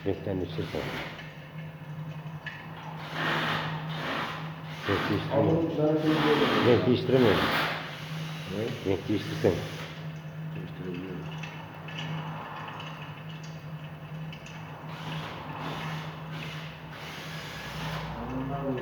Renkten değiştirsen. Renk değiştiremiyorum. Ama zaten böyle. Renk değiştiremiyorum. Ne? Renk değiştirsen. Değiştirebiliyorum. Anlamlar da